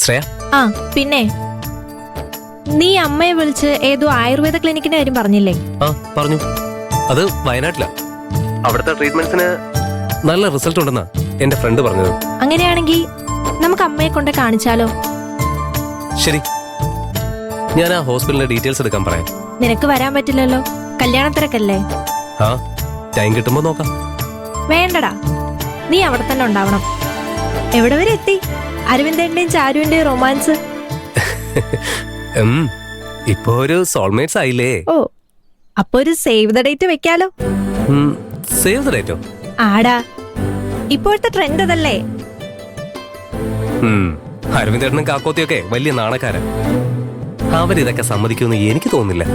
ശ്രേയ, ആ പിന്നെ നീ അമ്മയെ വിളിച്ച് ഏതോ ആയുർവേദ ക്ലിനിക്കിന്റെ കാര്യം പറഞ്ഞില്ലേ? ആ പറഞ്ഞു. അത് വയനാട്ടിലാ. അവിടുത്തെ ട്രീറ്റ്മെന്റ്സിന് നല്ല റിസൾട്ട് ഉണ്ടെന്നാ എന്റെ ഫ്രണ്ട് പറഞ്ഞത്. അങ്ങനെയാണെങ്കിൽ നമുക്ക് അമ്മയെ കൊണ്ട് കാണിച്ചാലോ? ശരി, ഞാൻ ആ ഹോസ്പിറ്റലിന്റെ ഡീറ്റെയിൽസ് എടുക്കാൻ പറയാം. നിനക്ക് വരാൻ പറ്റില്ലല്ലോ, കല്യാണത്തിരക്കല്ലേ. ആ, ടൈം കിട്ടുമ്പോ നോക്കാം. വേണ്ടടാ, നീ അവിടെ തന്നെ ഉണ്ടാവണം. എവിടെ വരെ എത്തി അരവിന്ദന്റെയും ചാരുവിന്റെയും റൊമാൻസ്? ഇപ്പൊ ഒരു സോൾമേറ്റ്സ് ആയില്ലേ? ഓ, അപ്പൊ ഒരു സേവ് ദ ഡേറ്റ് വെക്കാലോ. സേവ് ദ ഡേറ്റോ? ആടാ, ഇപ്പോഴത്തെ ട്രെൻഡ് അതല്ലേ. അരവിന്ദേട്ടനും കാക്കോത്തിയൊക്കെ വലിയ നാണക്കാരാ. അവരിതൊക്കെ സമ്മതിക്കുമെന്ന് എനിക്ക് തോന്നുന്നില്ല.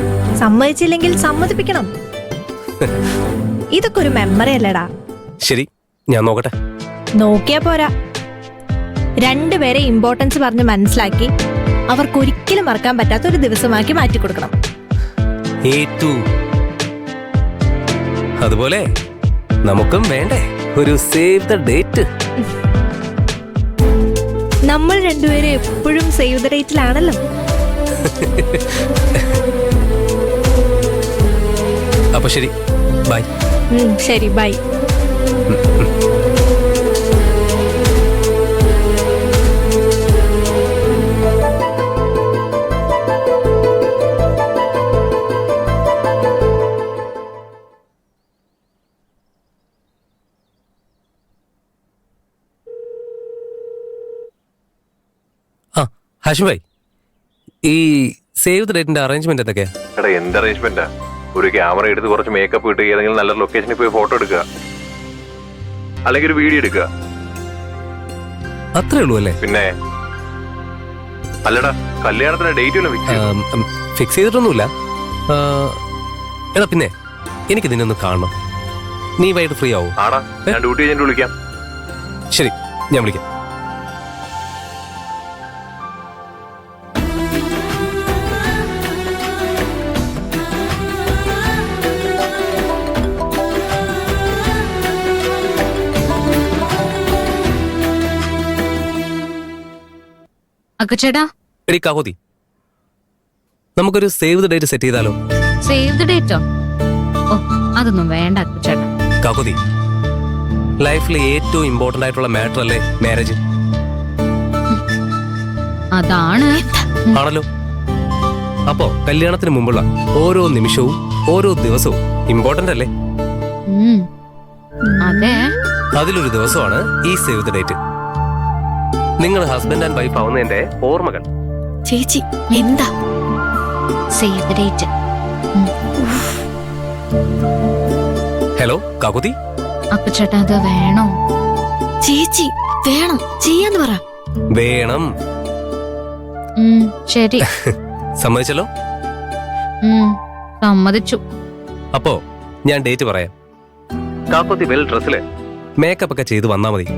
സമ്മതിച്ചില്ലെങ്കിൽ സമ്മതിപ്പിക്കണം. ഇതൊക്കെ ഒരു മെമ്മറി അല്ലേടാ. ശരി, ഞാൻ നോക്കട്ടെ. നോക്കിയാ പോരാ, രണ്ടുപേരെ ഇമ്പോർട്ടൻസ് പറഞ്ഞ് മനസ്സിലാക്കി അവർക്കൊരിക്കലും മറക്കാൻ പറ്റാത്ത ഒരു ദിവസമാക്കി മാറ്റി കൊടുക്കണം. അതുപോലെ നമുക്കും വേണ്ടേ ഒരു സേവ് ദ ഡേറ്റ്? നമ്മൾ രണ്ടുപേരും എപ്പോഴും സേവ് ദ ഡേറ്റിലാണല്ലോ. അപ്പൊ ശരി, ബൈ. ശരി, ബൈ. ഹാഷിം ഭായ്, ഈ സേവ് ദ ഡേറ്റിന്റെ അറേഞ്ച്മെന്റ് എന്തൊക്കെയാ? എടാ, എന്ത് അറേഞ്ച്മെന്റാ? ഒരു ക്യാമറ എടുത്ത് കുറച്ച് മേക്കപ്പ് ഇട്ട് ഏതെങ്കിലും നല്ല ലൊക്കേഷനിൽ പോയി ഫോട്ടോ എടുക്കുക, അല്ലെങ്കിൽ ഒരു വീഡിയോ എടുക്കുക. അത്രേ ഉള്ളൂ അല്ലേ? പിന്നെ അല്ലടാ, കല്യാണത്തിന് ഡേറ്റ് വല്ലതും ഫിക്സ് ചെയ്തിട്ടൊന്നുമില്ല. എടാ പിന്നെ എനിക്ക് നിന്നെ ഒന്ന് കാണണം. നീ വൈകിട്ട് ഫ്രീ ആവോ? ആടാ, ഞാൻ ഡ്യൂട്ടി കഴിഞ്ഞിട്ട് വിളിക്കാം. ശരി, ഞാൻ വിളിക്കാം. അക്കുച്ചേട്ടാ, എടി കാക്കോത്തി, നമുക്കൊരു സേവ് ദ ഡേറ്റ് സെറ്റ് ചെയ്താലോ? സേവ് ദ ഡേറ്റോ? ഓ, അതൊന്നും വേണ്ട അക്കുച്ചേട്ടാ. കാക്കോത്തി, ലൈഫിലെ ഏറ്റവും ഇമ്പോർട്ടന്റ് ആയിട്ടുള്ള മാറ്റർ അല്ലേ മാരേജ്? അതാണ്. ആണല്ലോ. അപ്പോ കല്യാണത്തിന് മുമ്പുള്ള ഓരോ നിമിഷവും ഓരോ ദിവസവും ഇമ്പോർട്ടന്റ് അല്ലേ? അതെ. അതിലൊരു ദിവസമാണ് ഈ സേവ് ദ ഡേറ്റ്. നിങ്ങൾ ഹസ്ബൻഡ് ആൻഡ് വൈഫ് ആവുന്നതിന്റെ ഓർമ്മകൾ. ചേച്ചി എന്താ സേവ് ദ ഡേറ്റ്? ഹലോ കാക്കുതി. അക്കുച്ചേട്ടാ, അത് വേണോ? ചേച്ചി വേണം, ചെയ്യാന്ന് പറ. വേണം. ശരി. സമ്മതിച്ചല്ലോ? സമ്മതിച്ചു. അപ്പോ ഞാൻ ഡേറ്റ് പറയാം. കാക്കുതി വെൽ ഡ്രസ്സില് മേക്കപ്പ് ഒക്കെ ചെയ്ത് വന്നാ മതി.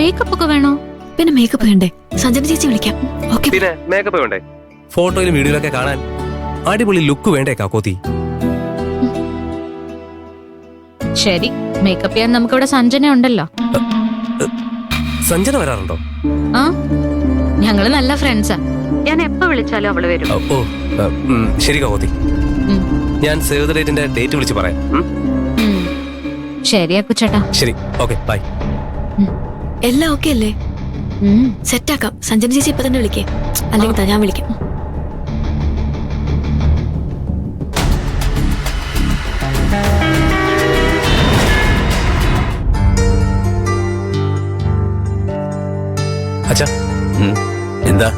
മേക്കപ്പ് ഒക്കെ വേണോ? പിന്നെ മേക്കപ്പ് വേണ്ടേ? സഞ്ജന ചേച്ചി വിളിക്കാം. പിന്നെ മേക്കപ്പ് വേണ്ടേ? ഫോട്ടോയിലും വീഡിയോയിലൊക്കെ കാണാൻ അടിപൊളി ലുക്ക് വേണ്ടേ കാക്കോത്തി? ശരി, മേക്കപ്പ് ചെയ്യാൻ നമുക്കിവിടെ സഞ്ജന ഉണ്ടല്ലോ. സഞ്ജന വരാറുണ്ടോ? ആ, ഞങ്ങള് നല്ല ഫ്രണ്ട്സാ. ഞാൻ എപ്പോ വിളിച്ചാലും അവള് വരും. ഓ, ശരി കാക്കോത്തി, ഞാൻ സേവ് ദ ഡേറ്റിന്റെ ഡേറ്റ് വിളിച്ച് പറയാം. ശരി അക്കുച്ചേട്ടാ. ശരി, ഓക്കെ, ബൈ. എല്ലാം ഓക്കെ അല്ലേ? സെറ്റാക്കാം. സഞ്ജന ചേച്ചി ഇപ്പൊ തന്നെ വിളിക്കേ, അല്ലെങ്കിൽ ഞാൻ വിളിക്കാം. അച്ഛാ, എന്താ?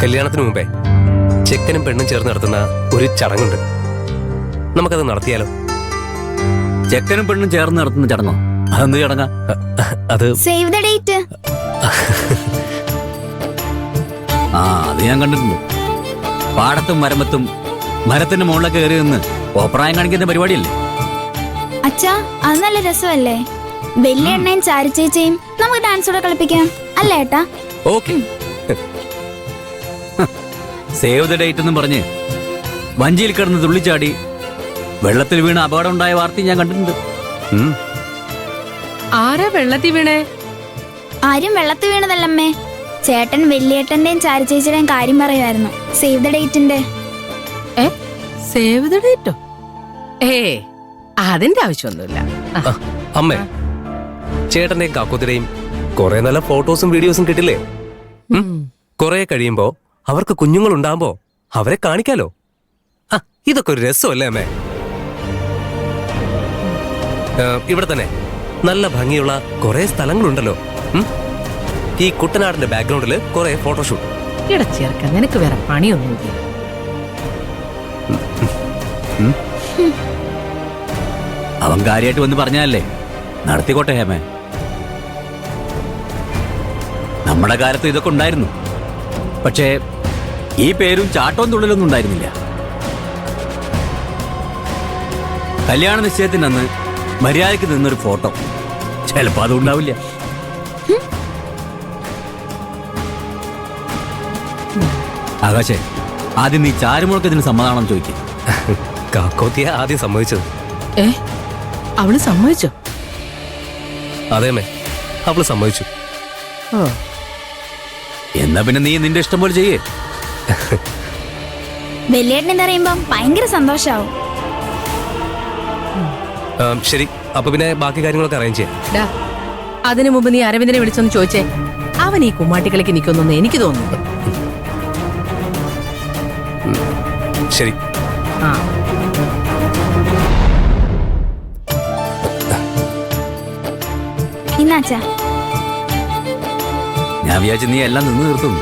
കല്യാണത്തിന് മുമ്പേ ചെക്കനും പെണ്ണും ചേർന്ന് നടത്തുന്ന ഒരു ചടങ്ങുണ്ട്. നമുക്കത് നടത്തിയാലോ? ചെക്കനും പെണ്ണും ചേർന്ന് നടത്തുന്ന ചടങ്ങോ? അതെന്ത് ചടങ്ങാ? അത് സേവ് ദ ഡേറ്റ്. ആ, അത് ഞാൻ കണ്ടിട്ടുണ്ട്. പാടത്തും മരമത്തും മരത്തിന്റെ മുകളിലൊക്കെ കയറി നിന്ന് ഓപ്രായം കാണിക്കുന്ന പരിപാടിയല്ലേ? അച്ഛാ, അത് നല്ല രസമല്ലേ? വലിയ എണ്ണയും ചാരിച്ചേച്ചയും നമുക്ക് ഡാൻസോടെ കളിപ്പിക്കാം അല്ലേ ഏട്ടാ? ഓക്കെ. സേവ് ദ ഡേറ്റ് എന്നും പറഞ്ഞ് വഞ്ചിയിൽ കിടന്ന് തുള്ളിച്ചാടി വെള്ളത്തിൽ വീണ് അപകടം ഉണ്ടായ വാർത്ത ഞാൻ കണ്ടിട്ടുണ്ട്. ആരാ വെള്ളത്തിൽ വീണേ? ആരും വെള്ളത്തിൽ വീണതല്ലമ്മേ, ചേട്ടൻ വലിയേട്ടന്റെയും ചാരു ചേച്ചിയുടെയും കാര്യം പറയുമായിരുന്നു. സേവ് ദ ഡേറ്റിന്റെ. സേവ് ദ ഡേറ്റോ? അതിന്റെ ആവശ്യമൊന്നുമില്ല. ആ, അമ്മേ ചേട്ടന്റെയും കാക്കോത്തിന്റെയും കുറെ നല്ല ഫോട്ടോസും വീഡിയോസും കിട്ടില്ലേ? കുറെ കഴിയുമ്പോ അവർക്ക് കുഞ്ഞുങ്ങൾ ഉണ്ടാകുമ്പോ അവരെ കാണിക്കാലോ. ആ, ഇതൊക്കെ ഒരു രസമല്ലേ അമ്മേ? ഇവിടെ തന്നെ നല്ല ഭംഗിയുള്ള കുറെ സ്ഥലങ്ങളുണ്ടല്ലോ. ഈ കുട്ടനാടിന്റെ ബാക്ക്ഗ്രൗണ്ടില് കുറെ ഫോട്ടോഷൂട്ട്. ഇടച്ചേർക്ക, നിനക്ക് വേറെ പണിയൊന്നുമില്ല. അവൻ കാര്യമായിട്ട് വന്ന് പറഞ്ഞല്ലേ, നടത്തിക്കോട്ടെ ഹേമേ. നമ്മുടെ കാലത്ത് ഇതൊക്കെ ഉണ്ടായിരുന്നു. പക്ഷേ ഈ പേരും ചാട്ടവും തുള്ളലൊന്നും ഉണ്ടായിരുന്നില്ല. കല്യാണ നിശ്ചയത്തിനന്ന് മര്യാദയ്ക്ക് നിന്നൊരു ഫോട്ടോ ചിലപ്പോ അതും ഉണ്ടാവില്ല. ആകാശേ, ആദ്യം നീ ചാരുമുളക്ക് ഇതിന് സമ്മതാണെന്ന് ചോദിക്കും. കാക്കോത്തിയ ആദ്യം സമ്മതിച്ചത്. അവള് സമ്മതിച്ചോ? അതേമേ, അവള് സമ്മതിച്ചു. എന്നാ പിന്നെ നീ നിന്റെ ഇഷ്ടം പോലെ ചെയ്യേ. വലിയേട്ടൻ എന്താ പറയുമ്പോ ഭയങ്കര സന്തോഷാവും. ശരി, അപ്പൊ പിന്നെ ബാക്കി കാര്യങ്ങളൊക്കെ അറേഞ്ച് ചെയ്യാം. അതിനു മുമ്പ് നീ അരവിന്ദനെ വിളിച്ചൊന്ന് ചോദിച്ചേ. അവൻ ഈ കുമ്മാട്ടിക്കളിക്ക് നിൽക്കുന്നൊന്നും എനിക്ക് തോന്നുന്നു. ശരി. ആ, ഇന്നാച്ചാ ഞാൻ വിചാരിച്ചു നീ എല്ലാം നിന്ന് തീർത്തുന്നു.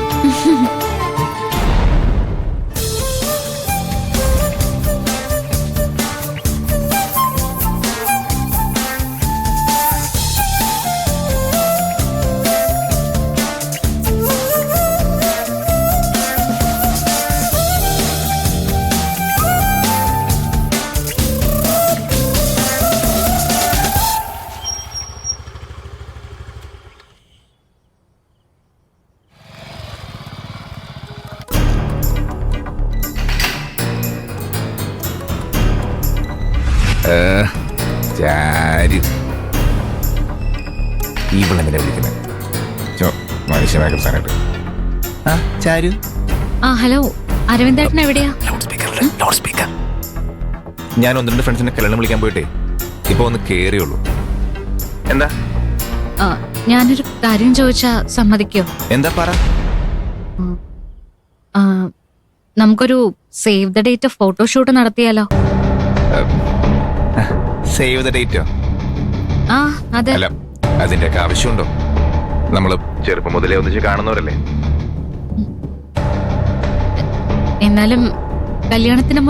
ചാരു ഇവളെന്തിനാ വിളിക്കുന്നത്? മനുഷ്യനായ കിട്ടാനായിട്ട്. ആ ചാരു, ആ ഹലോ, അരവിന്ദേട്ടൻ എവിടെയാ? ഞാൻ ഒന്ന് രണ്ട് ഫ്രണ്ട്സിനെ കല്യാണം വിളിക്കാൻ പോയിട്ടേ ഇപ്പൊ ഒന്ന് കേറിയുള്ളൂ. എന്താ ആ, ഞാനൊരു കാര്യം ചോദിച്ചാ സമ്മതിക്കോ? എന്താ പറ. ആ, നമുക്കൊരു സേവ് ദ ഡേറ്റ് ഫോട്ടോഷൂട്ട് നടത്തിയാലോ? സേവ് ദ ഡേറ്റോ? ആ അതെ. അല്ല, അതിന്റെ ഒക്കെ ആവശ്യമുണ്ടോ? നമ്മള് ചെറുപ്പം മുതലേ ഒന്നിച്ച് കാണുന്നവരല്ലേ. എന്നാലും കല്യാണത്തിന്